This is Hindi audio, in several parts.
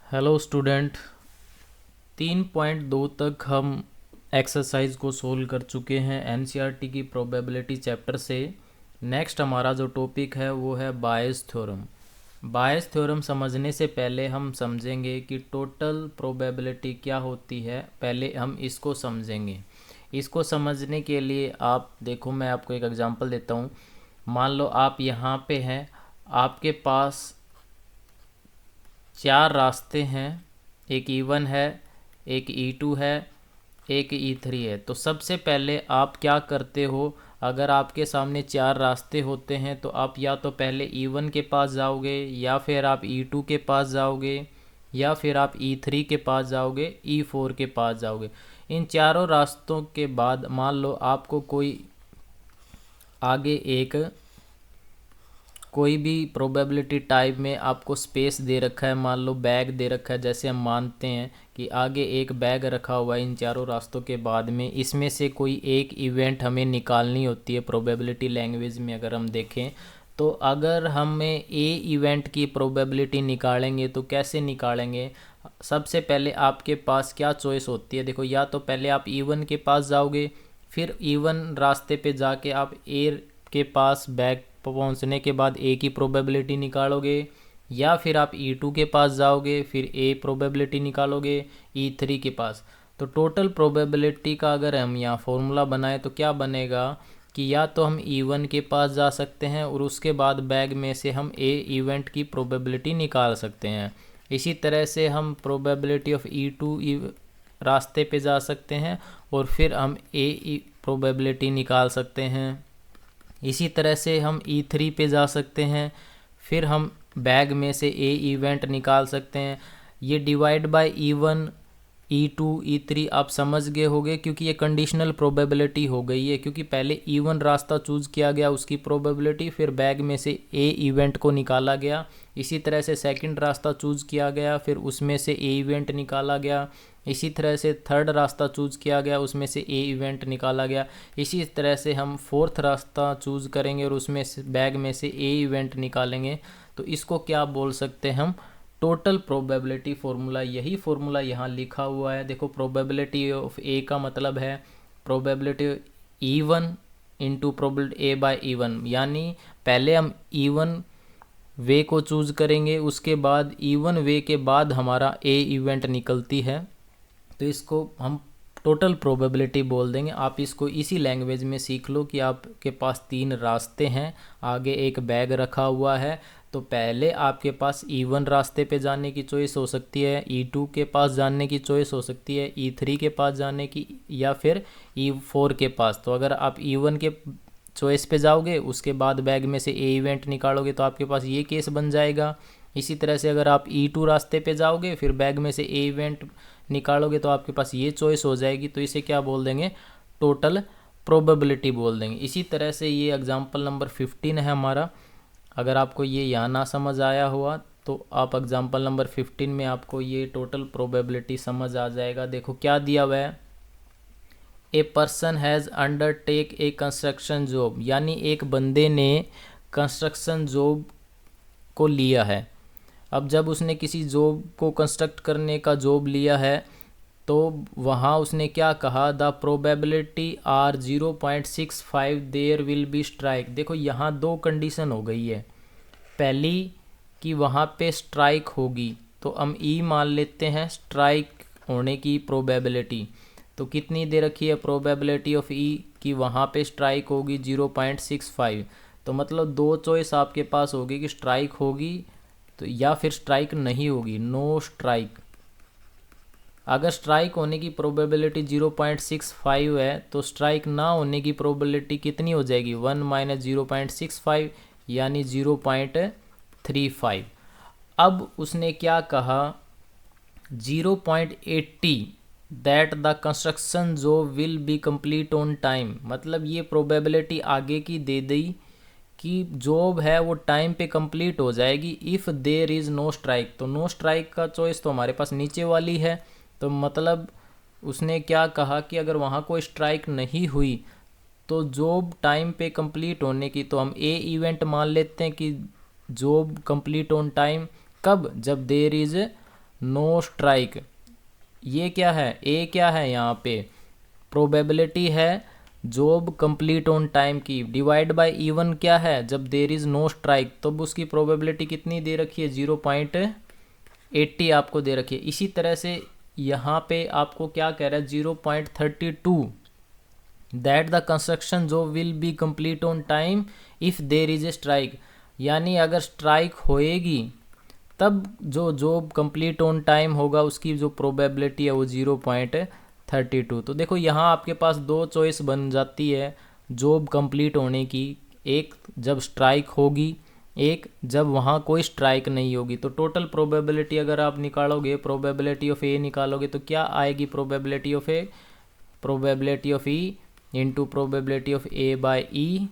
Hello student. 3.2 तक हम एक्सरसाइज को सोल्व कर चुके हैं एनसीईआरटी की प्रोबेबिलिटी चैप्टर से। नेक्स्ट हमारा जो टॉपिक है वो है बायस थ्योरम। बायस थ्योरम समझने से पहले हम समझेंगे कि टोटल प्रोबेबिलिटी क्या होती है। पहले हम इसको समझेंगे। इसको समझने के लिए आप देखो, मैं आपको एक एग्जांपल देता हूँ। मान लो आप यहाँ पे हैं, आपके पास 4 रास्ते हैं। एक E1 है, एक E2 है, एक E3 है। तो सबसे पहले आप क्या करते हो, अगर आपके सामने 4 रास्ते होते हैं तो आप या तो पहले E1 के पास जाओगे, या फिर आप E2 के पास जाओगे, या फिर आप E3 के पास जाओगे, E4 के पास जाओगे। इन चारों रास्तों के बाद मान लो आपको आगे कोई भी प्रोबेबिलिटी टाइप में आपको स्पेस दे रखा है, मान लो बैग दे रखा है। जैसे हम मानते हैं कि आगे एक बैग रखा हुआ है इन चारों रास्तों के बाद में, इसमें से कोई एक इवेंट हमें निकालनी होती है। प्रोबेबिलिटी लैंग्वेज में अगर हम देखें तो अगर हमें ए इवेंट की प्रोबेबिलिटी निकालेंगे तो कैसे निकालेंगे। सबसे पहले आपके पास क्या चॉइस होती है, देखो, या तो पहले आप E1 के पास जाओगे, फिर E1 रास्ते पे जाके आप ए के पास बैग पहुंचने के बाद ए की प्रोबेबिलिटी निकालोगे, या फिर आप E2 के पास जाओगे, फिर ए प्रोबेबिलिटी निकालोगे E3 के पास। तो टोटल प्रोबेबिलिटी का अगर हम यहाँ फॉर्मूला बनाएं तो क्या बनेगा कि या तो हम E1 के पास जा सकते हैं और उसके बाद बैग में से हम ए इवेंट की प्रोबेबिलिटी निकाल सकते हैं। इसी तरह से हम प्रोबेबिलिटी ऑफ E2 रास्ते पे जा सकते हैं और फिर हम ए प्रोबेबिलिटी निकाल सकते हैं। इसी तरह से हम E3 पे जा सकते हैं, फिर हम बैग में से ए इवेंट निकाल सकते हैं। ये divide by E1, E2, E3 आप समझ गए होंगे, क्योंकि ये कंडीशनल प्रोबेबिलिटी हो गई है। क्योंकि पहले E1 रास्ता चूज़ किया गया, उसकी प्रोबेबिलिटी, फिर बैग में से ए इवेंट को निकाला गया। इसी तरह से सेकंड रास्ता चूज़ किया गया, फिर उसमें से ए इवेंट निकाला गया। इसी तरह से थर्ड रास्ता चूज़ किया गया, उसमें से ए इवेंट निकाला गया। इसी तरह से हम फोर्थ रास्ता चूज़ करेंगे और उसमें से बैग में से ए इवेंट निकालेंगे। तो इसको क्या बोल सकते हैं हम, टोटल प्रोबेबिलिटी फार्मूला। यही फार्मूला यहाँ लिखा हुआ है। देखो, प्रोबेबिलिटी ऑफ ए का मतलब है probability E1 into probability A by E1, यानी पहले हम E1 वे को चूज़ करेंगे, उसके बाद E1 वे के बाद हमारा ए इवेंट निकलती है, तो इसको हम टोटल प्रोबेबिलिटी बोल देंगे। आप इसको इसी लैंग्वेज में सीख लो कि आपके पास 3 रास्ते हैं, आगे एक बैग रखा हुआ है। तो पहले आपके पास E1 रास्ते पे जाने की चॉइस हो सकती है, E2 के पास जाने की चॉइस हो सकती है, E3 के पास जाने की, या फिर E4 के पास। तो अगर आप E1 के चॉइस पे जाओगे, उसके बाद बैग में से ए इवेंट निकालोगे, तो आपके पास ये केस बन जाएगा। इसी तरह से अगर आप E2 रास्ते पे जाओगे, फिर बैग में से ए इवेंट निकालोगे, तो आपके पास ये चॉइस हो जाएगी। तो इसे क्या बोल देंगे, टोटल प्रोबेबिलिटी बोल देंगे। इसी तरह से ये एग्जांपल नंबर 15 है हमारा। अगर आपको ये यहाँ ना समझ आया हुआ तो आप एग्जांपल नंबर 15 में आपको ये टोटल प्रोबेबिलिटी समझ आ जाएगा। देखो क्या दिया हुआ है, a person has undertake A construction job, यानी एक बंदे ने कंस्ट्रक्शन जॉब को लिया है। अब जब उसने किसी जॉब को कंस्ट्रक्ट करने का जॉब लिया है तो वहाँ उसने क्या कहा, the probability are 0.65 there will be strike. देखो यहाँ दो कंडीशन हो गई है। पहली कि वहाँ पे स्ट्राइक होगी, तो हम ई मान लेते हैं स्ट्राइक होने की प्रोबेबिलिटी। तो कितनी दे रखी है प्रोबेबिलिटी ऑफ ई कि वहाँ पे स्ट्राइक होगी 0.65। तो मतलब दो चॉइस आपके पास होगी कि स्ट्राइक होगी तो या फिर स्ट्राइक नहीं होगी, नो स्ट्राइक। अगर स्ट्राइक होने की प्रोबेबिलिटी 0.65 है तो स्ट्राइक ना होने की प्रोबेबिलिटी कितनी हो जाएगी, 1 माइनस 0.65 यानी 0.35। अब उसने क्या कहा, 0.80 that the construction job will be complete on time. मतलब ये प्रोबेबिलिटी आगे की दे दी कि जॉब है वो टाइम पे कंप्लीट हो जाएगी if there is no strike. तो नो स्ट्राइक का चॉइस तो हमारे पास नीचे वाली है। तो मतलब उसने क्या कहा कि अगर वहाँ कोई स्ट्राइक नहीं हुई तो जॉब टाइम पे कंप्लीट होने की, तो हम ए इवेंट मान लेते हैं कि जॉब कंप्लीट ऑन टाइम। कब, जब देयर इज़ नो स्ट्राइक, ये क्या है, ए क्या है यहाँ पे, प्रोबेबिलिटी है जॉब कंप्लीट ऑन टाइम की, डिवाइड बाय E1 क्या है, जब देर इज़ नो स्ट्राइक तब उसकी प्रोबेबिलिटी कितनी दे रखी है, 0.80 आपको दे रखी है। इसी तरह से यहाँ पे आपको क्या कह रहा है, 0.32 that the construction job will be complete on time if there is a strike, यानी अगर स्ट्राइक होएगी तब जो जॉब कंप्लीट ऑन टाइम होगा उसकी जो प्रोबेबिलिटी है वो 0.32। तो देखो यहाँ आपके पास दो चॉइस बन जाती है जॉब कंप्लीट होने की, एक जब स्ट्राइक होगी, एक जब वहाँ कोई स्ट्राइक नहीं होगी। तो टोटल प्रोबेबिलिटी अगर आप निकालोगे, प्रोबेबिलिटी ऑफ ए निकालोगे तो क्या आएगी, probability of A, probability of E into probability of A by E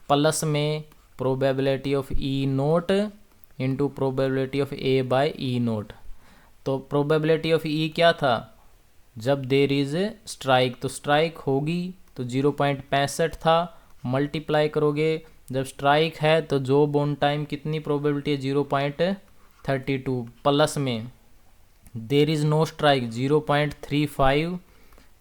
plus में probability of E not into probability of A by E not. तो प्रोबेबिलिटी ऑफ ई क्या था, जब देर इज़ स्ट्राइक, तो स्ट्राइक होगी तो 0.65 था, मल्टीप्लाई करोगे जब स्ट्राइक है तो जॉब ऑन टाइम कितनी प्रोबेबिलिटी है, 0.32 प्लस में there is no strike 0.35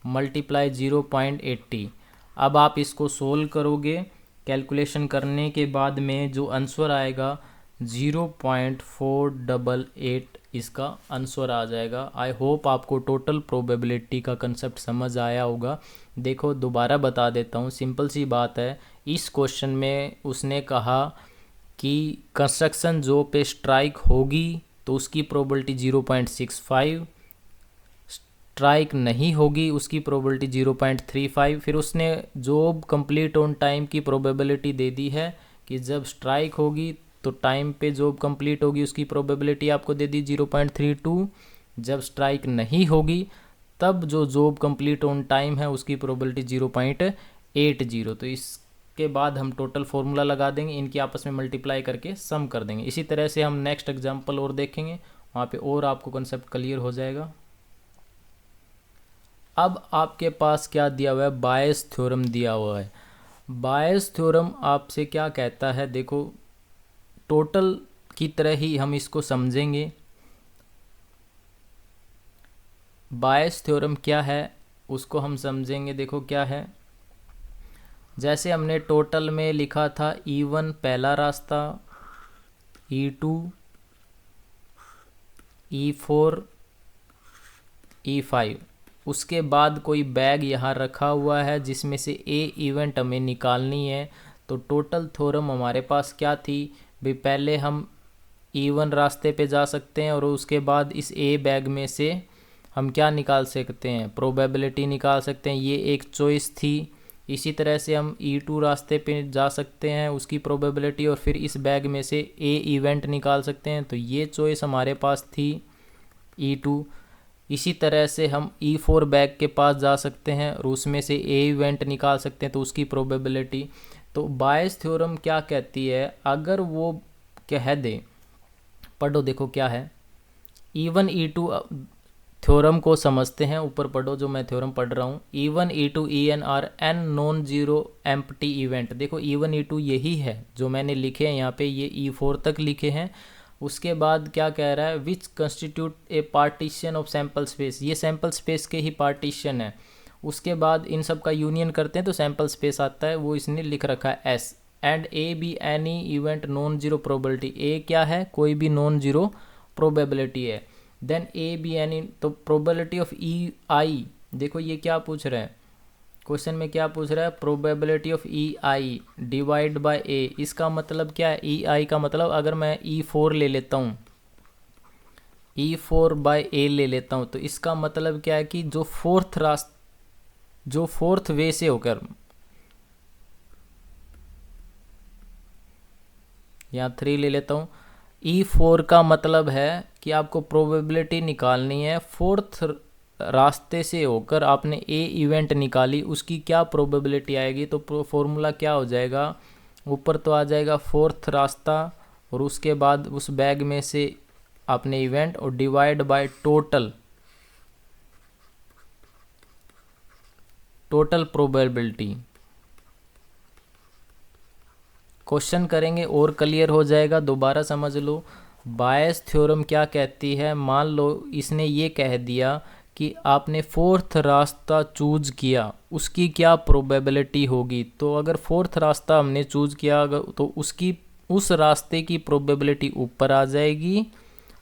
multiply 0.80। अब आप इसको सोल्व करोगे, कैलकुलेशन करने के बाद में जो आंसर आएगा 0.488 इसका आंसर आ जाएगा। आई होप आपको टोटल प्रोबेबिलिटी का कंसेप्ट समझ आया होगा। देखो दोबारा बता देता हूँ, सिंपल सी बात है। इस क्वेश्चन में उसने कहा कि कंस्ट्रक्शन जो पे स्ट्राइक होगी तो उसकी प्रोबेबिलिटी 0.65, स्ट्राइक नहीं होगी उसकी प्रोबेबिलिटी 0.35। फिर उसने जॉब कंप्लीट ऑन टाइम की प्रोबेबिलिटी दे दी है कि जब स्ट्राइक होगी तो टाइम पे जॉब कंप्लीट होगी उसकी प्रोबेबिलिटी आपको दे दी 0.32, जब स्ट्राइक नहीं होगी तब जो जॉब कंप्लीट ऑन टाइम है उसकी प्रोबेबिलिटी 0.80। तो इसके बाद हम टोटल फार्मूला लगा देंगे, इनकी आपस में मल्टीप्लाई करके सम कर देंगे। इसी तरह से हम नेक्स्ट एग्जांपल और देखेंगे, वहाँ पे और आपको कंसेप्ट क्लियर हो जाएगा। अब आपके पास क्या दिया हुआ है, बायस थ्योरम दिया हुआ है। बायस थ्योरम आपसे क्या कहता है, देखो टोटल की तरह ही हम इसको समझेंगे। बायस थ्योरम क्या है उसको हम समझेंगे। देखो क्या है, जैसे हमने टोटल में लिखा था E1 पहला रास्ता, E2, E4, E5, उसके बाद कोई बैग यहाँ रखा हुआ है जिसमें से ए इवेंट हमें निकालनी है। तो टोटल थ्योरम हमारे पास क्या थी भाई, पहले हम E1 रास्ते पे जा सकते हैं और उसके बाद इस ए बैग में से हम क्या निकाल सकते हैं, प्रोबेबिलिटी निकाल सकते हैं, ये एक चॉइस थी। इसी तरह से हम E2 रास्ते पे जा सकते हैं, उसकी प्रोबेबिलिटी, और फिर इस बैग में से ए इवेंट निकाल सकते हैं, तो ये चॉइस हमारे पास थी E2। इसी तरह से हम E4 बैग के पास जा सकते हैं और उसमें से ए इवेंट निकाल सकते हैं, तो उसकी प्रोबेबिलिटी। तो बायस थ्योरम क्या कहती है, अगर वो कह दे, पढ़ो देखो क्या है, E1 E2 थ्योरम को समझते हैं, ऊपर पढ़ो जो मैं थ्योरम पढ़ रहा हूँ। E1 E2 EN are n non zero empty event. देखो E1 E2 यही है जो मैंने लिखे हैं यहाँ पे, ये E4 तक लिखे हैं। उसके बाद क्या कह रहा है, which constitute a partition of sample space, ये सैम्पल स्पेस के ही पार्टीशन है। उसके बाद इन सब का यूनियन करते हैं तो सैम्पल स्पेस आता है, वो इसने लिख रखा है S। And A B any event non zero probability, A क्या है, कोई भी नॉन जीरो प्रोबेबिलिटी है। देन ए बी एनी, तो प्रोबेबिलिटी ऑफ ई आई, देखो ये क्या पूछ रहा है क्वेश्चन में, क्या पूछ रहा है, probability of E I divide by A. इसका मतलब क्या है, ई आई का मतलब अगर मैं E4 ले लेता हूँ, E4 बाय ए ले लेता हूँ, तो इसका मतलब क्या है कि जो फोर्थ वे से होकर, यहाँ 3 ले लेता हूँ, E4 का मतलब है कि आपको प्रोबेबिलिटी निकालनी है, फोर्थ रास्ते से होकर आपने ए इवेंट निकाली, उसकी क्या प्रोबेबिलिटी आएगी। तो फॉर्मूला क्या हो जाएगा, ऊपर तो आ जाएगा फोर्थ रास्ता और उसके बाद उस बैग में से आपने इवेंट और divide by total probability. Question करेंगे और क्लियर हो जाएगा, दोबारा समझ लो। बायस थ्योरम क्या कहती है, मान लो इसने ये कह दिया कि आपने फोर्थ रास्ता चूज किया, उसकी क्या प्रोबेबिलिटी होगी। तो अगर फोर्थ रास्ता हमने चूज किया तो उसकी उस रास्ते की प्रोबेबिलिटी ऊपर आ जाएगी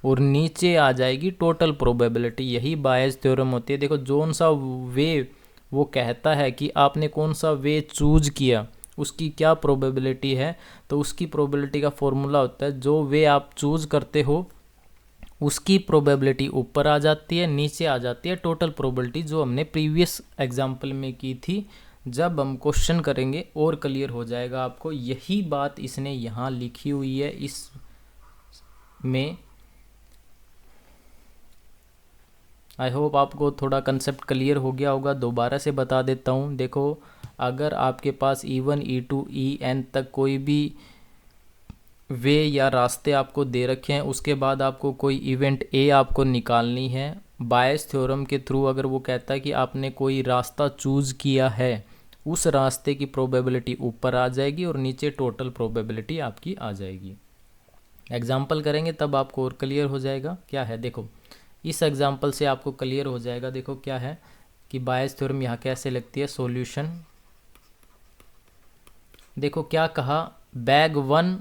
और नीचे आ जाएगी टोटल प्रोबेबिलिटी। यही बायस थ्योरम होती है। देखो जोन सा वे वो कहता है कि आपने कौन सा वे चूज किया, उसकी क्या प्रोबेबिलिटी है, तो उसकी प्रोबेबिलिटी का फॉर्मूला होता है जो वे आप चूज करते हो उसकी प्रोबेबिलिटी ऊपर आ जाती है, नीचे आ जाती है टोटल प्रोबेबिलिटी, जो हमने प्रीवियस एग्जाम्पल में की थी। जब हम क्वेश्चन करेंगे और क्लियर हो जाएगा आपको। यही बात इसने यहाँ लिखी हुई है इस में। आई होप आपको थोड़ा कंसेप्ट क्लियर हो गया होगा। दोबारा से बता देता हूँ। देखो अगर आपके पास E1 E2 EN तक कोई भी वे या रास्ते आपको दे रखे हैं, उसके बाद आपको कोई इवेंट ए आपको निकालनी है। बायस थ्योरम के थ्रू अगर वो कहता है कि आपने कोई रास्ता चूज़ किया है, उस रास्ते की प्रोबेबिलिटी ऊपर आ जाएगी और नीचे टोटल प्रोबेबिलिटी आपकी आ जाएगी। एग्जाम्पल करेंगे तब आपको और क्लियर हो जाएगा क्या है। देखो इस एग्जाम्पल से आपको क्लियर हो जाएगा। देखो क्या है कि बायस थ्योरम यहाँ कैसे लगती है। सॉल्यूशन देखो क्या कहा, बैग 1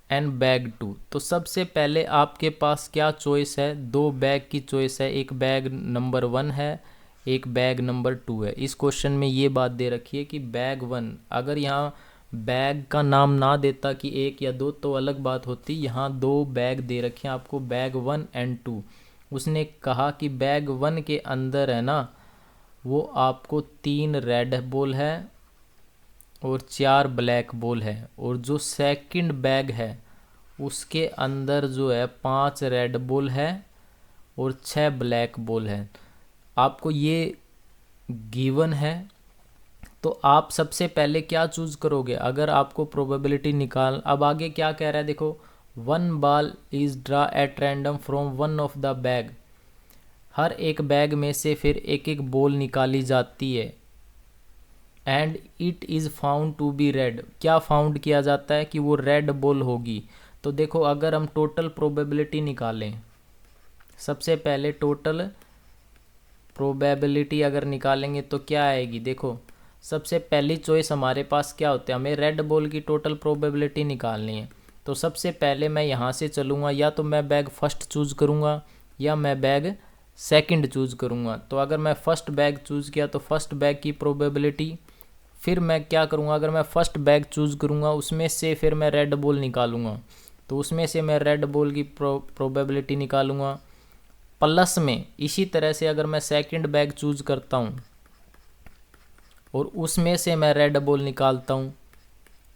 एंड बैग 2। तो सबसे पहले आपके पास क्या चॉइस है, दो बैग की चॉइस है। एक बैग नंबर 1 है, एक बैग नंबर 2 है। इस क्वेश्चन में ये बात दे रखी है कि बैग 1, अगर यहाँ बैग का नाम ना देता कि एक या दो तो अलग बात होती। यहाँ दो बैग दे रखे हैं आपको, बैग 1 एंड 2। उसने कहा कि बैग 1 के अंदर है ना, वो आपको 3 रेड बॉल है और 4 ब्लैक बॉल है। और जो सेकंड बैग है उसके अंदर जो है 5 रेड बॉल है और 6 ब्लैक बॉल है। आपको ये गिवन है। तो आप सबसे पहले क्या चूज करोगे अगर आपको प्रोबेबिलिटी निकाल। अब आगे क्या कह रहा है देखो, 1 ball is draw at random from one of the bag. हर एक बैग में से फिर एक एक बॉल निकाली जाती है। And it is found to be red. क्या फाउंड किया जाता है कि वो रेड बॉल होगी। तो देखो अगर हम टोटल प्रोबेबिलिटी निकालें, सबसे पहले टोटल प्रोबेबिलिटी अगर निकालेंगे तो क्या आएगी। देखो सबसे पहली चॉइस हमारे पास क्या होता है, हमें रेड बॉल की टोटल प्रोबेबिलिटी निकालनी है। तो सबसे पहले मैं यहाँ से चलूँगा, या तो मैं बैग फर्स्ट चूज़ करूँगा या मैं बैग सेकंड चूज़ करूँगा। तो अगर मैं फर्स्ट बैग चूज़ किया तो फर्स्ट बैग की प्रोबेबिलिटी, फिर मैं क्या करूँगा, अगर मैं फर्स्ट बैग चूज़ करूँगा उसमें से फिर मैं रेड बॉल निकालूँगा। तो उसमें से मैं रेड बॉल की प्रोबेबिलिटी निकालूँगा प्लस में। इसी तरह से अगर मैं सेकंड बैग चूज़ करता हूँ और उसमें से मैं रेड बॉल निकालता हूँ।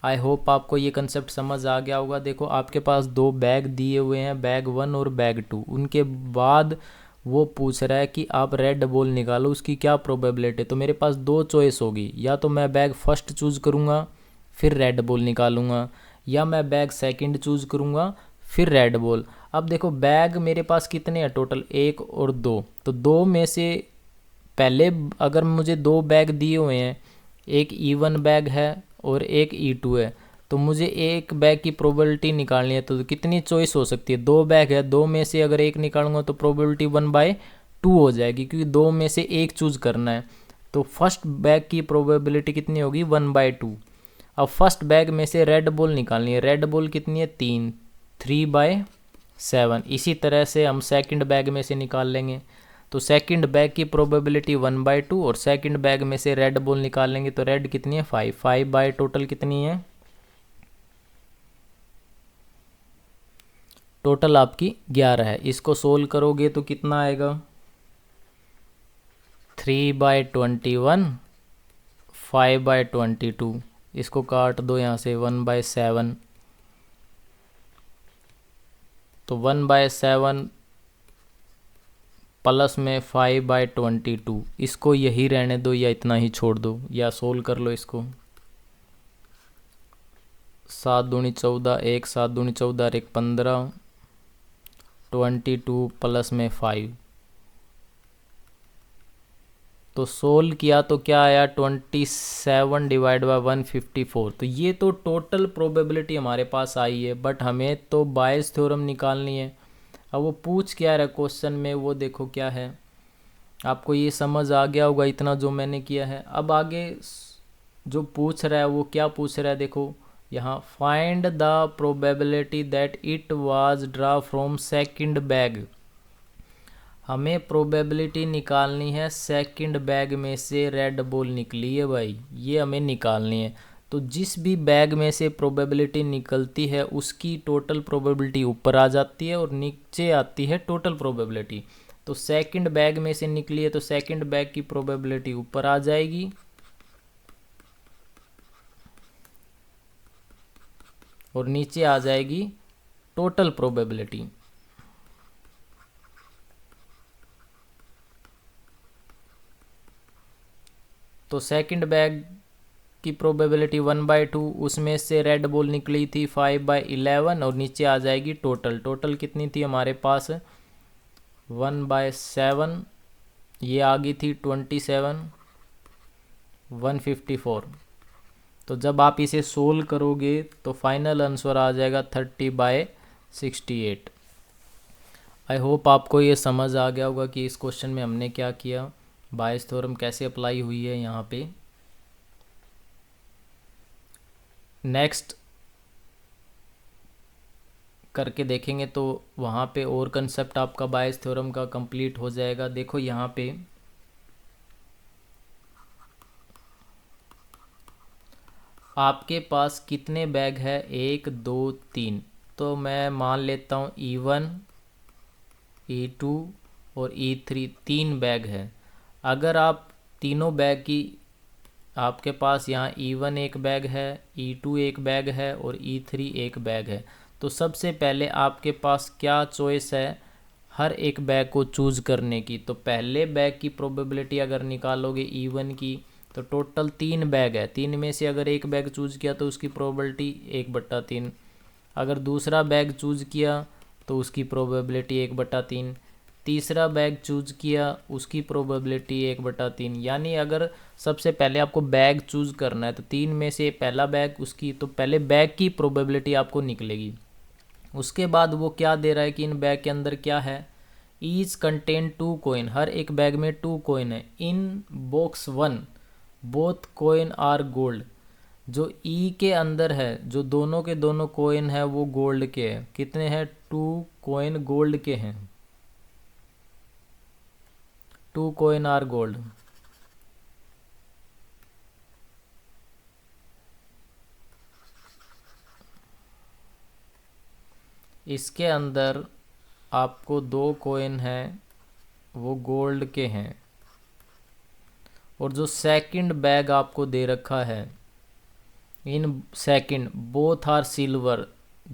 आई होप आपको ये कंसेप्ट समझ आ गया होगा। देखो आपके पास दो बैग दिए हुए हैं, बैग 1 और बैग 2। उनके बाद वो पूछ रहा है कि आप रेड बॉल निकालो, उसकी क्या प्रोबेबिलिटी। तो मेरे पास दो चॉइस होगी, या तो मैं बैग फर्स्ट चूज़ करूँगा फिर रेड बॉल निकालूंगा, या मैं बैग सेकंड चूज़ करूँगा फिर रेड बॉल। अब देखो बैग मेरे पास कितने हैं टोटल, 1 और 2। तो दो में से पहले अगर मुझे दो बैग दिए हुए हैं, एक E1 बैग है और एक E2 है, तो मुझे एक बैग की प्रोबेबिलिटी निकालनी है। तो कितनी चॉइस हो सकती है, दो बैग है, दो में से अगर एक निकालूंगा तो प्रोबेबिलिटी 1/2 हो जाएगी, क्योंकि दो में से एक चूज़ करना है। तो फर्स्ट बैग की प्रोबेबिलिटी कितनी होगी, 1/2। अब फर्स्ट बैग में से रेड बॉल निकालनी है। रेड बॉल कितनी है, 3/7। इसी तरह से हम सेकंड बैग में से निकाल लेंगे। तो सेकंड बैग की प्रोबेबिलिटी 1/2 और सेकंड बैग में से रेड बॉल निकालेंगे तो रेड कितनी है, 5 बाय टोटल कितनी है, टोटल आपकी 11 है। इसको सोल्व करोगे तो कितना आएगा, 3/21, 5/22। इसको काट दो यहाँ से, 1/7। तो 1/7 प्लस में 5/22। इसको यही रहने दो या इतना ही छोड़ दो, या सोल्व कर लो इसको। 7 दूनी 14, 1 7 दूनी 14, 1 15, 22 प्लस में 5। तो सोल्व किया तो क्या आया 27 डिवाइड बाय 154। तो ये तो टोटल प्रोबेबिलिटी हमारे पास आई है, बट हमें तो बायस थ्योरम निकालनी है। अब वो पूछ क्या रहा है क्वेश्चन में, वो देखो क्या है। आपको ये समझ आ गया होगा इतना जो मैंने किया है। अब आगे जो पूछ रहा है वो क्या पूछ रहा है, देखो यहाँ find the probability that it was draw from second bag. हमें प्रोबेबिलिटी निकालनी है सेकंड बैग में से रेड बॉल निकली है भाई, ये हमें निकालनी है। तो जिस भी बैग में से प्रोबेबिलिटी निकलती है उसकी टोटल प्रोबेबिलिटी ऊपर आ जाती है और नीचे आती है टोटल प्रोबेबिलिटी। तो सेकंड बैग में से निकली है तो सेकंड बैग की प्रोबेबिलिटी ऊपर आ जाएगी और नीचे आ जाएगी टोटल प्रोबेबिलिटी। तो सेकंड बैग की प्रोबेबिलिटी 1/2, उसमें से रेड बॉल निकली थी 5/11 और नीचे आ जाएगी टोटल। टोटल कितनी थी हमारे पास 1/7, ये आ गई थी 27, 154। तो जब आप इसे सोल्व करोगे तो फाइनल आंसर आ जाएगा 30/68। आई होप आपको ये समझ आ गया होगा कि इस क्वेश्चन में हमने क्या किया, बायस थ्योरम कैसे अप्लाई हुई है यहाँ पे। नेक्स्ट करके देखेंगे तो वहाँ पे और कंसेप्ट आपका बायस थ्योरम का कंप्लीट हो जाएगा। देखो यहाँ पे आपके पास कितने बैग है, 1 2 3। तो मैं मान लेता हूँ E1 E2 और E3 तीन बैग है। अगर आप तीनों बैग की, आपके पास यहाँ E1 एक बैग है, E2 एक बैग है और E3 एक बैग है। तो सबसे पहले आपके पास क्या चॉइस है हर एक बैग को चूज़ करने की। तो पहले बैग की प्रोबेबिलिटी अगर निकालोगे E1 की, तो टोटल 3 बैग है, 3 में से अगर एक बैग चूज़ किया तो उसकी प्रोबेबिलिटी 1/3। अगर दूसरा बैग चूज़ किया तो उसकी प्रोबेबिलिटी 1/3। तीसरा बैग चूज़ किया उसकी प्रोबेबिलिटी 1/3। यानी अगर सबसे पहले आपको बैग चूज़ करना है तो 3 में से पहला बैग उसकी, तो पहले बैग की प्रोबेबिलिटी आपको निकलेगी। उसके बाद वो क्या दे रहा है कि इन बैग के अंदर क्या है, ईच कंटेन 2 कोइन, हर एक बैग में 2 कोइन है। In box 1 both coin are gold, जो ई के अंदर है जो दोनों के दोनों कोइन है वो गोल्ड के हैं। कितने हैं, 2 कोइन गोल्ड के हैं, 2 कोइन आर गोल्ड। इसके अंदर आपको 2 कोइन हैं वो गोल्ड के हैं। और जो सेकंड बैग आपको दे रखा है, in second both are silver,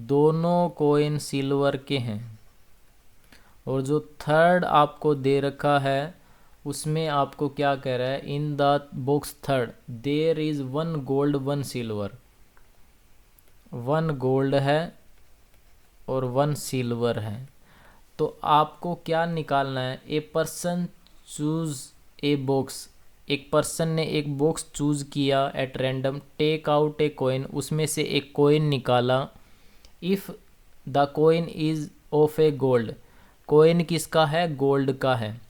दोनों कोइन सिल्वर के हैं। और जो थर्ड आपको दे रखा है उसमें आपको क्या कह रहा है, in the box third there is 1 gold 1 silver, 1 gold है और 1 सिल्वर है। तो आपको क्या निकालना है, a person choose a box, एक पर्सन ने एक बॉक्स चूज किया at random, take out a coin, उसमें से एक कॉइन निकाला। If the coin is of a gold, coin किसका है, गोल्ड का है।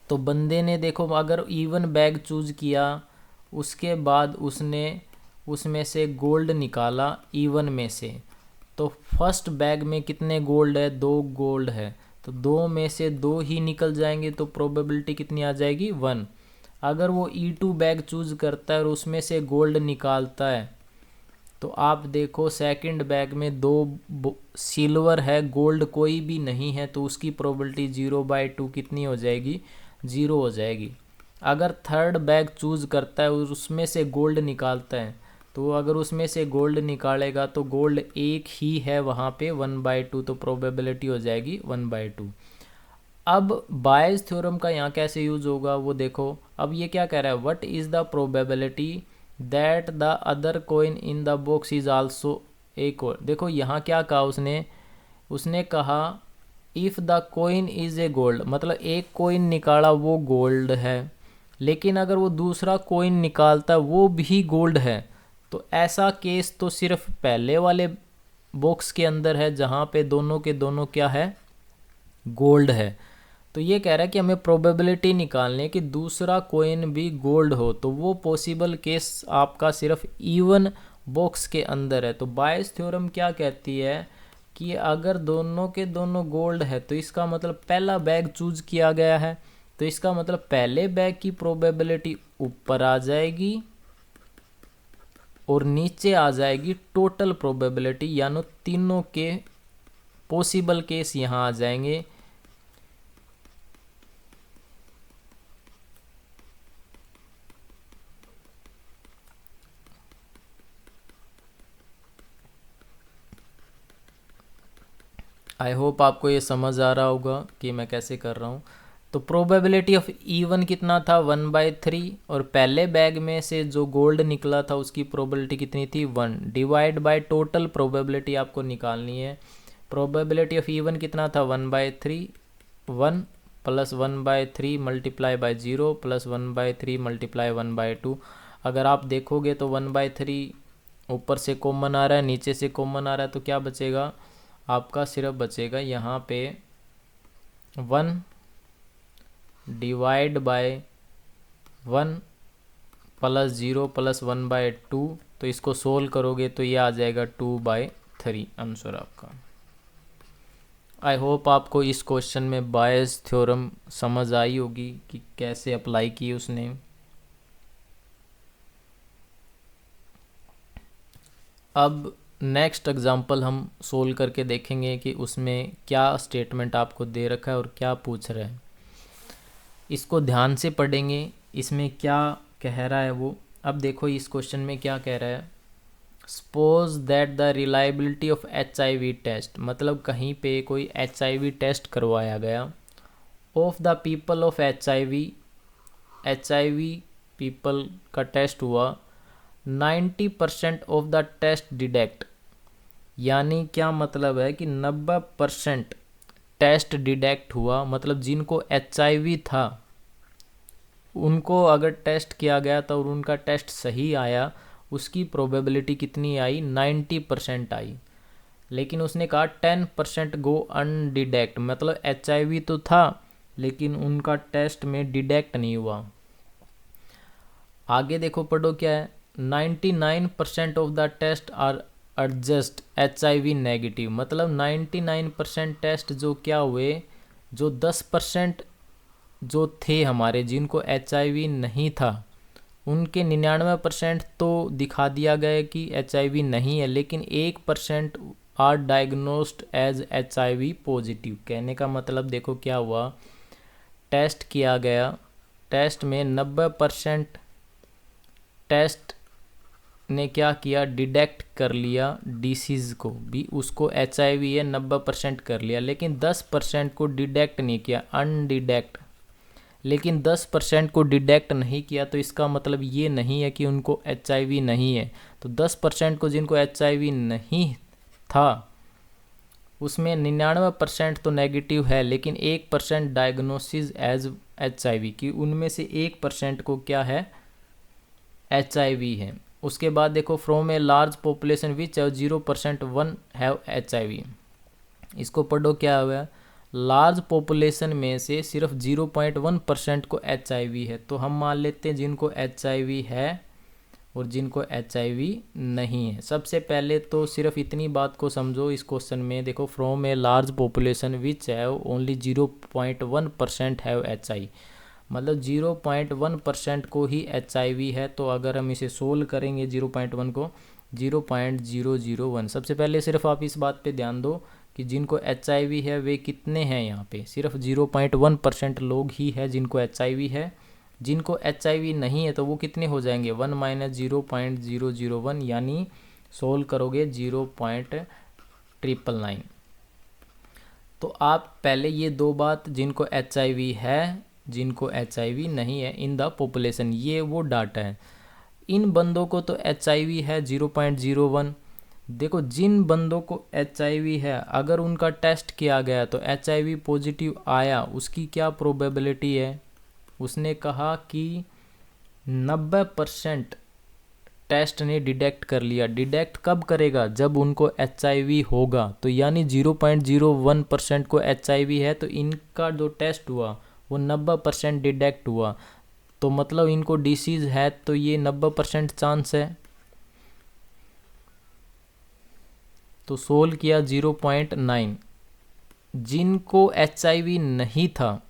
तो बंदे ने देखो अगर इवन बैग चूज किया उसके बाद उसने उसमें से गोल्ड निकाला इवन में से, तो फर्स्ट बैग में कितने गोल्ड है, 2 गोल्ड है। तो 2 में से 2 ही निकल जाएंगे तो प्रोबेबिलिटी कितनी आ जाएगी, 1। अगर वो E2 बैग चूज करता है और उसमें से गोल्ड निकालता है तो आप देखो सेकंड बैग में 2 सिल्वर है, गोल्ड कोई भी नहीं है, तो उसकी प्रोबेबिलिटी 0/2 कितनी हो जाएगी, 0 हो जाएगी। अगर थर्ड बैग चूज करता है और उसमें से गोल्ड निकालता है, तो अगर उसमें से गोल्ड निकालेगा तो गोल्ड एक ही है वहाँ पे 1/2, तो प्रोबेबिलिटी हो जाएगी 1/2। अब बायस थ्योरम का यहाँ कैसे यूज होगा वो देखो। अब ये क्या कह रहा है, what is the probability that the other coin in the box is also a coin. देखो यहाँ क्या कहा उसने, उसने कहा if the coin is a gold, मतलब एक कोइन निकाला वो गोल्ड है। लेकिन अगर वो दूसरा कॉइन निकालता वो भी गोल्ड है, तो ऐसा केस तो सिर्फ पहले वाले बॉक्स के अंदर है जहाँ पे दोनों के दोनों क्या है, गोल्ड है। तो ये कह रहा है कि हमें प्रोबेबिलिटी निकालनी है कि दूसरा कॉइन भी गोल्ड हो, तो वो पॉसिबल केस आपका सिर्फ इवन बॉक्स के अंदर है। तो बायस थ्योरम क्या कहती है कि अगर दोनों के दोनों गोल्ड है तो इसका मतलब पहला बैग चूज किया गया है, तो इसका मतलब पहले बैग की प्रोबेबिलिटी ऊपर आ जाएगी और नीचे आ जाएगी टोटल प्रोबेबिलिटी, यानी तीनों के पॉसिबल केस यहाँ आ जाएंगे। आई होप आपको ये समझ आ रहा होगा कि मैं कैसे कर रहा हूँ। तो प्रोबेबिलिटी ऑफ इवन कितना था 1/3, और पहले बैग में से जो गोल्ड निकला था उसकी प्रोबेबिलिटी कितनी थी 1, डिवाइड बाय टोटल प्रोबेबिलिटी आपको निकालनी है। प्रोबेबिलिटी ऑफ इवन कितना था 1/3, 1 plus 1/3 multiply by 0 plus 1/3 multiply 1/2। अगर आप देखोगे तो 1/3 ऊपर से कॉमन आ रहा है, नीचे से कॉमन आ रहा है, तो क्या बचेगा आपका, सिर्फ बचेगा यहाँ पे 1 डिवाइड बाय 1 प्लस 0 प्लस 1/2। तो इसको सोल्व करोगे तो ये आ जाएगा 2/3 आंसर आपका। आई होप आपको इस क्वेश्चन में बायस थ्योरम समझ आई होगी कि कैसे अप्लाई की उसने। अब नेक्स्ट एग्जांपल हम सोल्व करके देखेंगे कि उसमें क्या स्टेटमेंट आपको दे रखा है और क्या पूछ रहा है। इसको ध्यान से पढ़ेंगे इसमें क्या कह रहा है वो। अब देखो इस क्वेश्चन में क्या कह रहा है, suppose that the reliability of HIV test, मतलब कहीं पे कोई HIV टेस्ट करवाया गया, of the people of HIV people का टेस्ट हुआ, 90% ऑफ द टेस्ट डिडेक्ट, यानी क्या मतलब है कि 90% टेस्ट डिडेक्ट हुआ, मतलब जिनको HIV था उनको अगर टेस्ट किया गया तो उनका टेस्ट सही आया, उसकी प्रोबेबिलिटी कितनी आई 90% आई। लेकिन उसने कहा 10% गो अनडिडेक्ट, मतलब HIV तो था लेकिन उनका टेस्ट में डिडेक्ट नहीं हुआ। आगे देखो पढ़ो क्या है, 99% of the test are adjust HIV negative, मतलब 99% टेस्ट जो क्या हुए, जो 10% जो थे हमारे जिनको HIV नहीं था उनके 99% तो दिखा दिया गया कि HIV नहीं है, लेकिन 1% are diagnosed as HIV positive. कहने का मतलब देखो क्या हुआ, टेस्ट किया गया, टेस्ट में 90% टेस्ट ने क्या किया, डिटेक्ट कर लिया डिसीज़ को भी, उसको HIV है 90% कर लिया, लेकिन 10% को डिटेक्ट नहीं किया, अनडिटेक्ट। लेकिन 10% को डिटेक्ट नहीं किया तो इसका मतलब ये नहीं है कि उनको HIV नहीं है। तो 10% को जिनको HIV नहीं था उसमें 99% तो नेगेटिव है, लेकिन 1% डायग्नोसिस एज HIV की, उनमें से 1% को क्या है HIV है। उसके बाद देखो from a large population which 0% 1 have HIV, इसको पढ़ो क्या हुआ, लार्ज पॉपुलेशन में से सिर्फ 0.1% को HIV है। तो हम मान लेते हैं जिनको HIV है और जिनको HIV नहीं है। सबसे पहले तो सिर्फ इतनी बात को समझो इस क्वेश्चन में, देखो from a large population which have only 0.1% have HIV, मतलब 0.1% को ही HIV है। तो अगर हम इसे सोल्व करेंगे 0.1 को, 0.001, सबसे पहले सिर्फ आप इस बात पे ध्यान दो कि जिनको HIV है वे कितने हैं, यहाँ पे सिर्फ 0.1% लोग ही है जिनको HIV है। जिनको HIV नहीं है तो वो कितने हो जाएंगे, 1 माइनस 0.001, यानी सोल्व करोगे 0.999। तो आप पहले ये दो बात, जिनको HIV है जिनको HIV नहीं है इन द पॉपुलेशन, ये वो डाटा है। इन बंदों को तो HIV है 0.01। देखो जिन बंदों को HIV है अगर उनका टेस्ट किया गया तो HIV पॉजिटिव आया, उसकी क्या प्रोबेबिलिटी है उसने कहा कि 90% टेस्ट ने डिटेक्ट कर लिया। डिटेक्ट कब करेगा? जब उनको HIV होगा। तो यानी 0.01% को HIV है, तो इनका जो टेस्ट हुआ वो 90% डिटेक्ट हुआ, तो मतलब इनको डिसीज़ है, तो ये 90% चांस है। तो सोल्व किया 0.9। जिनको HIV नहीं था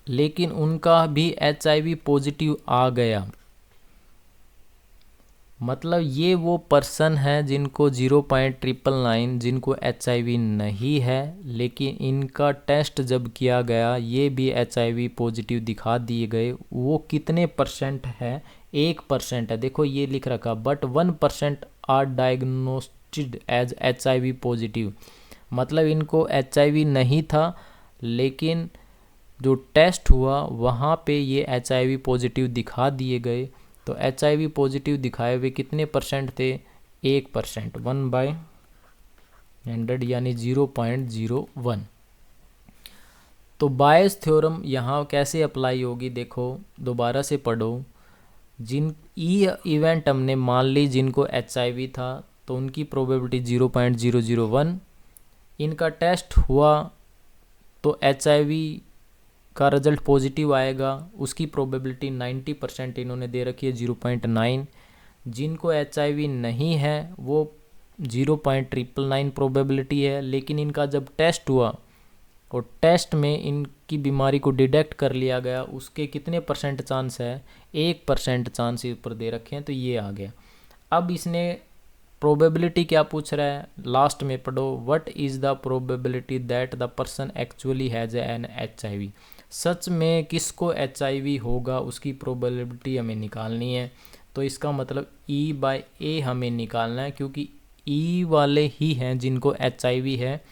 लेकिन उनका भी HIV पॉजिटिव आ गया, मतलब ये वो पर्सन है जिनको 0.999, जिनको HIV नहीं है लेकिन इनका टेस्ट जब किया गया ये भी HIV पॉजिटिव दिखा दिए गए। वो कितने % है? 1% है। देखो ये लिख रखा, but 1% are diagnosed as HIV positive, मतलब इनको HIV नहीं था लेकिन जो टेस्ट हुआ वहाँ पे ये HIV पॉजिटिव दिखा दिए गए। तो HIV पॉजिटिव दिखाए हुए कितने % थे? 1%, 1/100 यानी 0.01। तो बायस थ्योरम यहाँ कैसे अप्लाई होगी? देखो दोबारा से पढ़ो। जिन इवेंट हमने मान ली जिनको HIV था, तो उनकी प्रोबेबिलिटी 0.001। इनका टेस्ट हुआ तो HIV का रिजल्ट पॉजिटिव आएगा, उसकी प्रोबेबिलिटी 90% इन्होंने दे रखी है, 0.9। जिनको HIV नहीं है वो 0.999 प्रोबेबिलिटी है, लेकिन इनका जब टेस्ट हुआ और टेस्ट में इनकी बीमारी को डिटेक्ट कर लिया गया, उसके कितने % चांस है? 1% चांस ऊपर दे रखे हैं, तो ये आ गया। अब इसने प्रोबेबिलिटी क्या पूछ रहा है? लास्ट में पढ़ो, what is the probability that the person actually has an HIV। सच में किसको HIV होगा उसकी प्रोबेबिलिटी हमें निकालनी है। तो इसका मतलब E/A हमें निकालना है, क्योंकि E वाले ही हैं जिनको HIV है।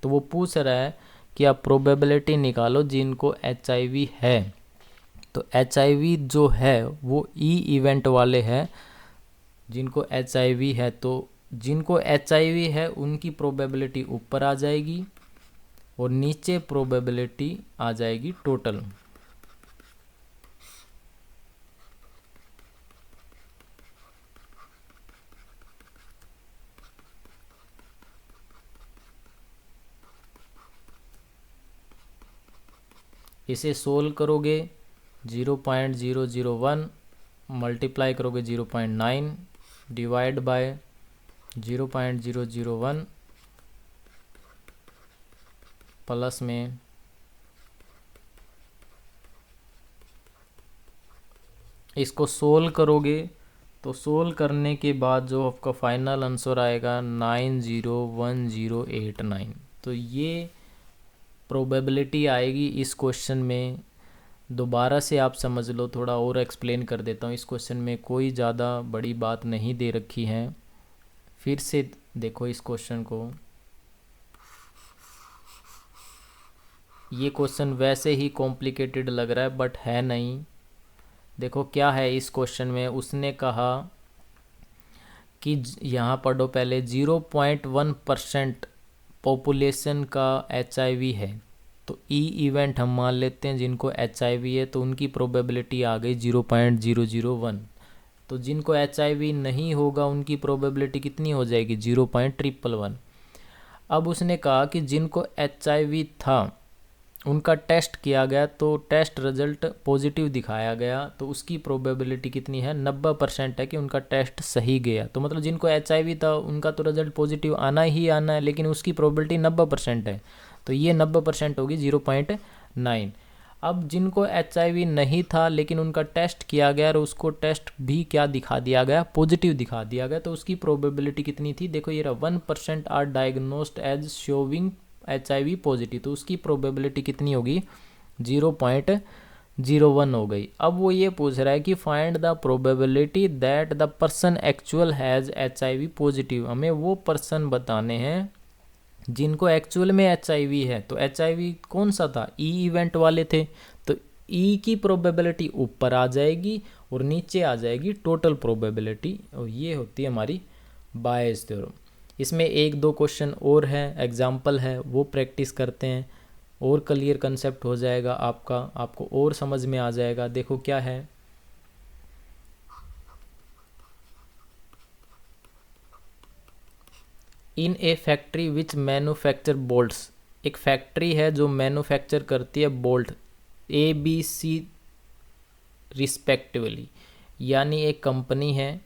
तो वो पूछ रहा है कि आप प्रोबेबिलिटी निकालो जिनको HIV है। तो HIV जो है वो E इवेंट वाले हैं जिनको HIV है। तो जिनको HIV है उनकी प्रोबेबिलिटी ऊपर आ जाएगी और नीचे प्रोबेबिलिटी आ जाएगी टोटल। इसे सोल्व करोगे 0.001 मल्टीप्लाई करोगे 0.9 डिवाइड बाय 0.001 प्लस में इसको सोल्व करोगे तो सोल्व करने के बाद जो आपका फाइनल आंसर आएगा 901089। तो ये प्रोबेबिलिटी आएगी इस क्वेश्चन में। दोबारा से आप समझ लो, थोड़ा और एक्सप्लेन कर देता हूँ। इस क्वेश्चन में कोई ज़्यादा बड़ी बात नहीं दे रखी है। फिर से देखो इस क्वेश्चन को। ये क्वेश्चन वैसे ही कॉम्प्लिकेटेड लग रहा है बट है नहीं। देखो क्या है इस क्वेश्चन में। उसने कहा कि यहाँ पढ़ो पहले, 0.1% पॉपुलेशन का HIV है। तो ई इवेंट हम मान लेते हैं जिनको HIV है, तो उनकी प्रोबेबिलिटी आ गई 0.001। तो जिनको HIV नहीं होगा उनकी प्रोबेबिलिटी कितनी हो जाएगी? 0.111। अब उसने कहा कि जिनको HIV था उनका टेस्ट किया गया तो टेस्ट रिजल्ट पॉजिटिव दिखाया गया, तो उसकी प्रोबेबिलिटी कितनी है? 90% है कि उनका टेस्ट सही गया। तो मतलब जिनको HIV था उनका तो रिजल्ट पॉजिटिव आना ही आना है, लेकिन उसकी प्रोबेबिलिटी 90% है। तो ये 90% होगी 0.9। अब जिनको HIV नहीं था लेकिन उनका टेस्ट किया गया और उसको टेस्ट भी क्या दिखा दिया गया? पॉजिटिव दिखा दिया गया। तो उसकी प्रोबेबिलिटी कितनी थी? देखो ये रहा, 1% are diagnosed as showing HIV positive. तो उसकी प्रोबेबिलिटी कितनी होगी? 0.01 हो गई। अब वो ये पूछ रहा है कि find the probability that the person actual has HIV positive. हमें वो पर्सन बताने हैं जिनको एक्चुअल में HIV है। तो HIV कौन सा था? E इवेंट वाले थे। तो E की प्रोबेबिलिटी ऊपर आ जाएगी और नीचे आ जाएगी टोटल प्रोबेबिलिटी, और ये होती है हमारी बायस थ्योरम। इसमें 1-2 क्वेश्चन और है, एग्जाम्पल है, वो प्रैक्टिस करते हैं। और क्लियर कंसेप्ट हो जाएगा आपका, आपको और समझ में आ जाएगा। देखो क्या है, in a factory which manufacture bolts, एक फैक्ट्री है जो मैन्युफैक्चर करती है बोल्ट ABC रिस्पेक्टिवली, यानी एक कंपनी है,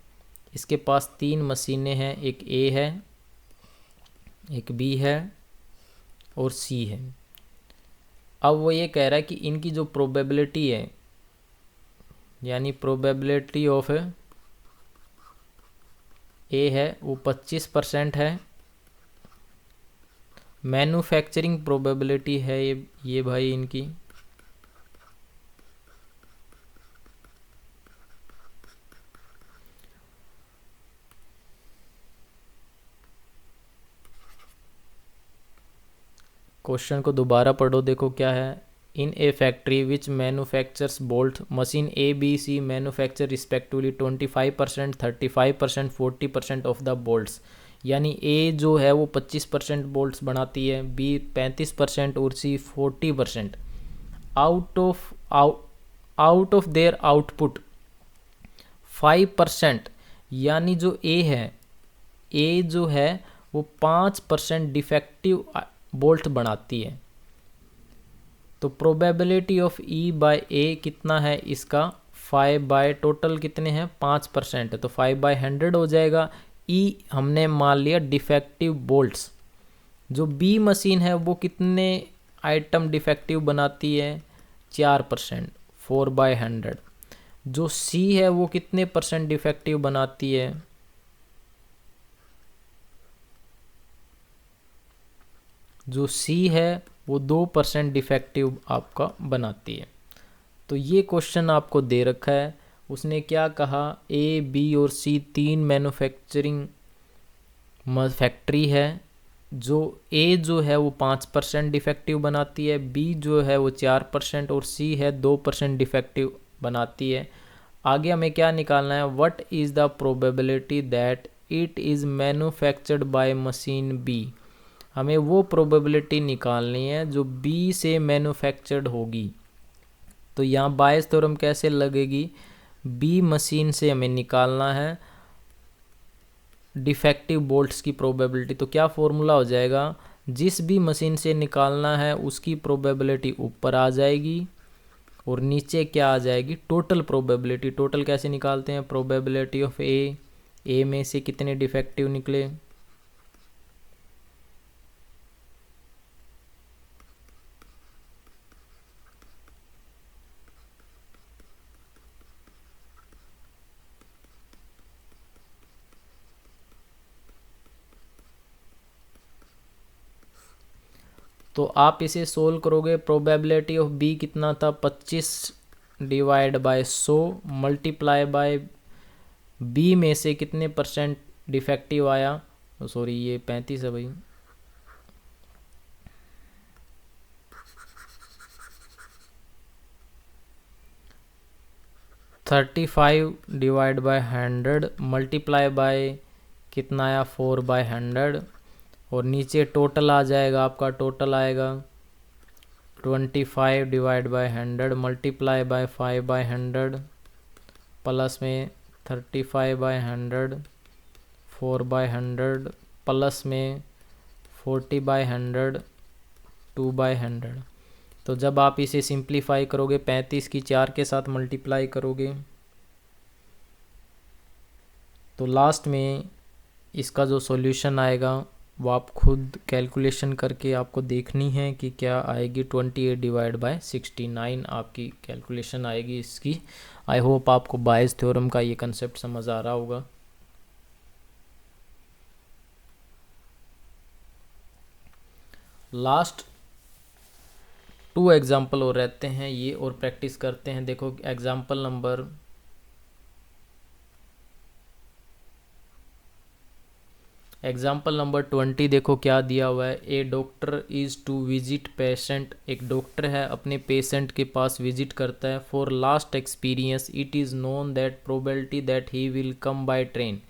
इसके पास 3 मशीनें हैं, एक A है, एक B है और C है। अब वो ये कह रहा है कि इनकी जो प्रोबेबिलिटी है, यानी प्रोबेबिलिटी ऑफ A है वो 25% है, मैन्युफैक्चरिंग प्रोबेबिलिटी है ये भाई इनकी क्वेश्चन को दोबारा पढ़ो, देखो क्या है, in a factory which manufactures bolt machine ABC manufacture respectively 25%, 35%, 40% of the bolts, यानी A जो है वो 25% बोल्ट्स बनाती है, B 35% और C 40%। Out of their output 5%, यानी जो A जो है वो 5% डिफेक्टिव बोल्ट बनाती है। तो probability of E by A कितना है इसका, 5 बाय टोटल कितने हैं 5% है, तो 5/100 हो जाएगा। E हमने मान लिया डिफेक्टिव बोल्ट्स, जो B मशीन है वो कितने आइटम डिफेक्टिव बनाती है 4%, 4/100। जो C है वो कितने % डिफेक्टिव बनाती है, जो C है वो 2% डिफेक्टिव आपका बनाती है। तो ये क्वेश्चन आपको दे रखा है, उसने क्या कहा, A B और C 3 मैन्युफैक्चरिंग फैक्ट्री है, जो A जो है वो 5% डिफेक्टिव बनाती है, B जो है वो 4% और C है 2% डिफेक्टिव बनाती है। आगे हमें क्या निकालना है, what is the probability that it is manufactured by machine B, हमें वो प्रोबेबिलिटी निकालनी है जो B से मैन्युफैक्चर्ड होगी। तो यहाँ बायस थ्योरम कैसे लगेगी, B मशीन से हमें निकालना है डिफेक्टिव बोल्ट्स की प्रोबेबिलिटी। तो क्या फॉर्मूला हो जाएगा, जिस भी मशीन से निकालना है उसकी प्रोबेबिलिटी ऊपर आ जाएगी और नीचे क्या आ जाएगी, टोटल प्रोबेबिलिटी। टोटल कैसे निकालते हैं, प्रोबेबिलिटी ऑफ A में से कितने डिफेक्टिव निकले, तो आप इसे सोल्व करोगे, प्रोबेबिलिटी ऑफ B कितना था 25 divide by 100 multiply by B में से कितने % डिफेक्टिव आया, सॉरी ये 35 है भाई, 35 डिवाइड बाय 100 मल्टीप्लाई बाय कितना आया 4/100 और नीचे टोटल आ जाएगा आपका, टोटल आएगा 25 divide by 100 multiply by 5/100 plus में 35/100 4/100 प्लस में 40/100 2/100। तो जब आप इसे सिंप्लीफाई करोगे 35 की 4 के साथ मल्टीप्लाई करोगे तो लास्ट में इसका जो सॉल्यूशन आएगा वो आप खुद कैलकुलेशन करके आपको देखनी है कि क्या आएगी। 28 डिवाइड बाय 69 आपकी कैलकुलेशन आएगी इसकी। आई होप आपको बायस थ्योरम का ये कंसेप्ट समझ आ रहा होगा। लास्ट 2 एग्जाम्पल और रहते हैं ये और प्रैक्टिस करते हैं। देखो एग्जाम्पल नंबर 20 देखो क्या दिया हुआ है। A doctor is to visit patient, एक डॉक्टर है अपने पेशेंट के पास विजिट करता है। For last experience it is known that probability that he will come by train,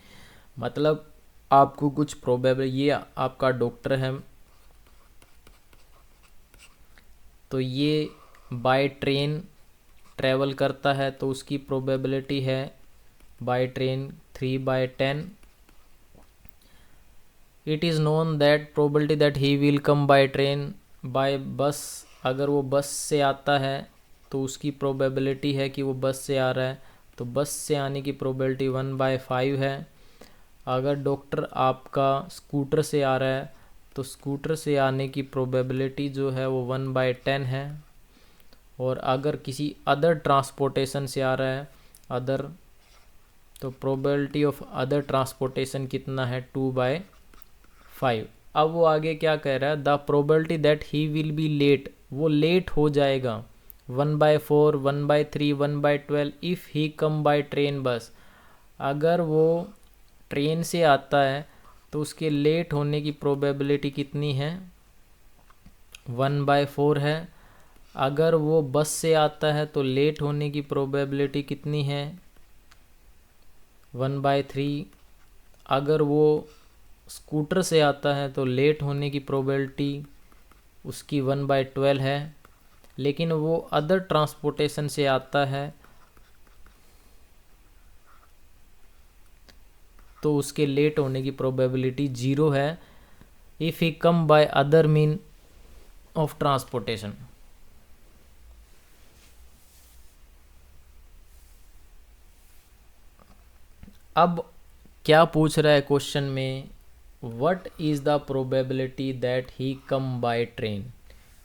मतलब आपको कुछ प्रोबेबल, ये आपका डॉक्टर है, तो ये बाय ट्रेन ट्रैवल करता है तो उसकी प्रोबेबिलिटी है by train 3/10। It is known that probability that he will come by train by bus, अगर वो बस से आता है तो उसकी प्रोबेबिलिटी है कि वो बस से आ रहा है, तो बस से आने की प्रोबेबिलिटी 1/5 है। अगर डॉक्टर आपका स्कूटर से आ रहा है तो स्कूटर से आने की प्रोबेबिलिटी जो है वो 1/10 है। और अगर किसी अदर ट्रांसपोर्टेशन से आ रहा है अदर, तो प्रोबेबिलिटी ऑफ अदर ट्रांसपोर्टेशन कितना है 2/5। अब वो आगे क्या कह रहा है, the probability that he will be late, वो लेट हो जाएगा 1/4, 1/3, 1/12 if he come by train bus. अगर वो ट्रेन से आता है तो उसके लेट होने की प्रोबेबिलिटी कितनी है 1/4 है। अगर वो बस से आता है तो लेट होने की प्रोबेबिलिटी कितनी है 1/3। अगर वो स्कूटर से आता है तो लेट होने की प्रोबेबिलिटी उसकी 1/12 है। लेकिन वो अदर ट्रांसपोर्टेशन से आता है तो उसके लेट होने की प्रोबेबिलिटी 0 है if he come by other mean of transportation. अब क्या पूछ रहा है क्वेश्चन में, what is the probability that he come by train,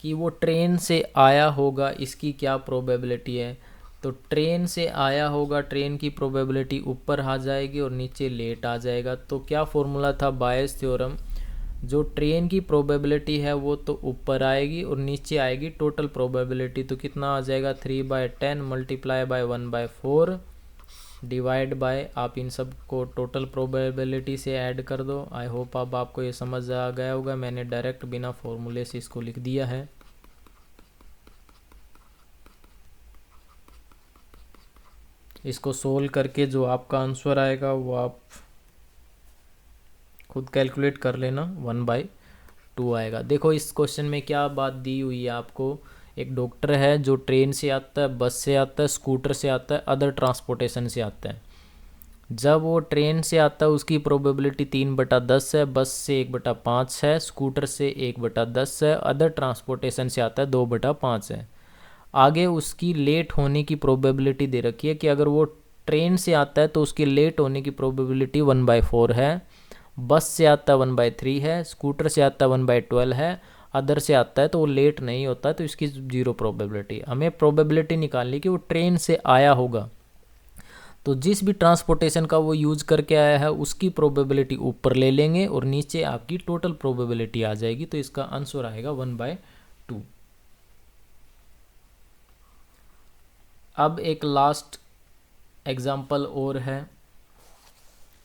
कि वो ट्रेन से आया होगा, इसकी क्या प्रोबेबिलिटी है। तो ट्रेन से आया होगा, ट्रेन की प्रोबेबिलिटी ऊपर आ जाएगी और नीचे लेट आ जाएगा। तो क्या फॉर्मूला था बायस थ्योरम, जो ट्रेन की प्रोबेबिलिटी है वो तो ऊपर आएगी और नीचे आएगी टोटल प्रोबेबिलिटी। तो कितना आ जाएगा 3/10 मल्टीप्लाई बाय 1/4 डिवाइड बाय, आप इन सब को टोटल प्रोबेबिलिटी से ऐड कर दो। आई होप अब आपको ये समझ आ गया होगा, मैंने डायरेक्ट बिना फॉर्मूले से इसको लिख दिया है। इसको सोल्व करके जो आपका आंसर आएगा वो आप खुद कैलकुलेट कर लेना, 1/2 आएगा। देखो इस क्वेश्चन में क्या बात दी हुई है आपको, एक डॉक्टर है जो ट्रेन से आता है, बस से आता है, स्कूटर से आता है, अदर ट्रांसपोर्टेशन से आता है। जब वो ट्रेन से आता है उसकी प्रोबेबिलिटी 3/10 है, बस से 1/5 है, स्कूटर से 1/10 है, अदर ट्रांसपोर्टेशन से आता है 2/5 है। आगे उसकी लेट होने की प्रोबेबिलिटी दे रखी है कि अगर वो ट्रेन से आता है तो उसकी लेट होने की प्रोबेबिलिटी 1/4 है, बस से आता है 1/3 है, स्कूटर से आता है 1/12 है, अदर से आता है तो वो लेट नहीं होता, तो इसकी 0 प्रोबेबिलिटी। हमें प्रोबेबिलिटी निकालनी कि वो ट्रेन से आया होगा, तो जिस भी ट्रांसपोर्टेशन का वो यूज करके आया है उसकी प्रोबेबिलिटी ऊपर ले लेंगे और नीचे आपकी टोटल प्रोबेबिलिटी आ जाएगी। तो इसका आंसर आएगा 1/2। अब एक लास्ट एग्जाम्पल और है,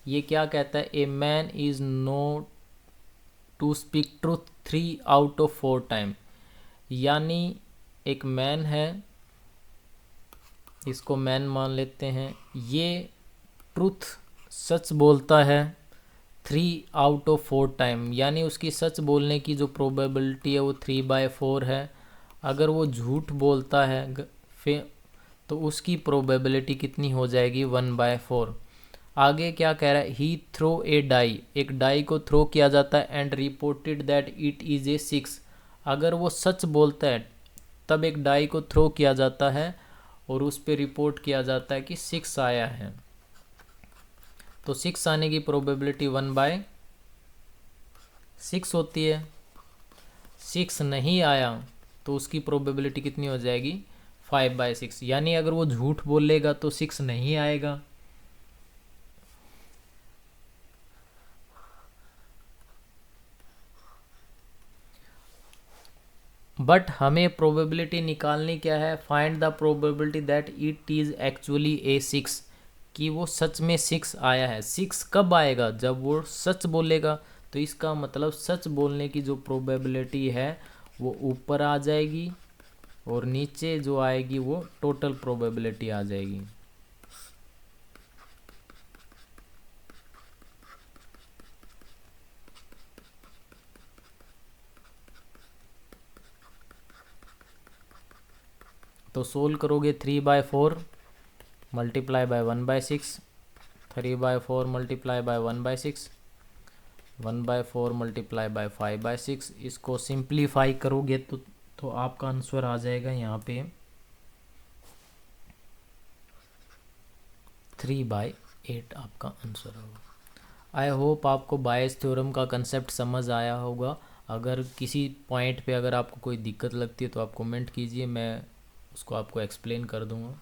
ये क्या कहता है, a man is know to speak truth 3/4 time. यानी एक मैन है, इसको मैन मान लेते हैं, ये ट्रूथ सच बोलता है 3/4 टाइम, यानी उसकी सच बोलने की जो प्रोबेबिलिटी है वो 3/4 है। अगर वो झूठ बोलता है फिर तो उसकी प्रोबेबिलिटी कितनी हो जाएगी 1/4। आगे क्या कह रहा है, ही थ्रो ए डाई, एक डाई को थ्रो किया जाता है and reported that it is a 6। अगर वो सच बोलता है तब एक डाई को थ्रो किया जाता है और उस पर रिपोर्ट किया जाता है कि 6 आया है। तो 6 आने की प्रोबेबिलिटी 1/6 होती है। 6 नहीं आया तो उसकी प्रोबेबिलिटी कितनी हो जाएगी 5/6। यानी अगर वो झूठ बोलेगा तो 6 नहीं आएगा। बट हमें प्रोबेबिलिटी निकालनी क्या है, find the probability that it is actually a 6, कि वो सच में 6 आया है। 6 कब आएगा, जब वो सच बोलेगा। तो इसका मतलब सच बोलने की जो प्रोबेबिलिटी है वो ऊपर आ जाएगी और नीचे जो आएगी वो टोटल प्रोबेबिलिटी आ जाएगी। सोल्व करोगे 3/4 multiply by 1/6, 3/4 multiply by 1/6, 1/4 multiply by 5/6। इसको सिंप्लीफाई करोगे तो आपका आंसर आ जाएगा यहाँ पे 3/8 आपका आंसर होगा। आई होप आपको बायस थ्योरम का कंसेप्ट समझ आया होगा। अगर किसी पॉइंट पे अगर आपको कोई दिक्कत लगती है तो आप कमेंट कीजिए, मैं उसको आपको एक्सप्लेन कर दूँगा।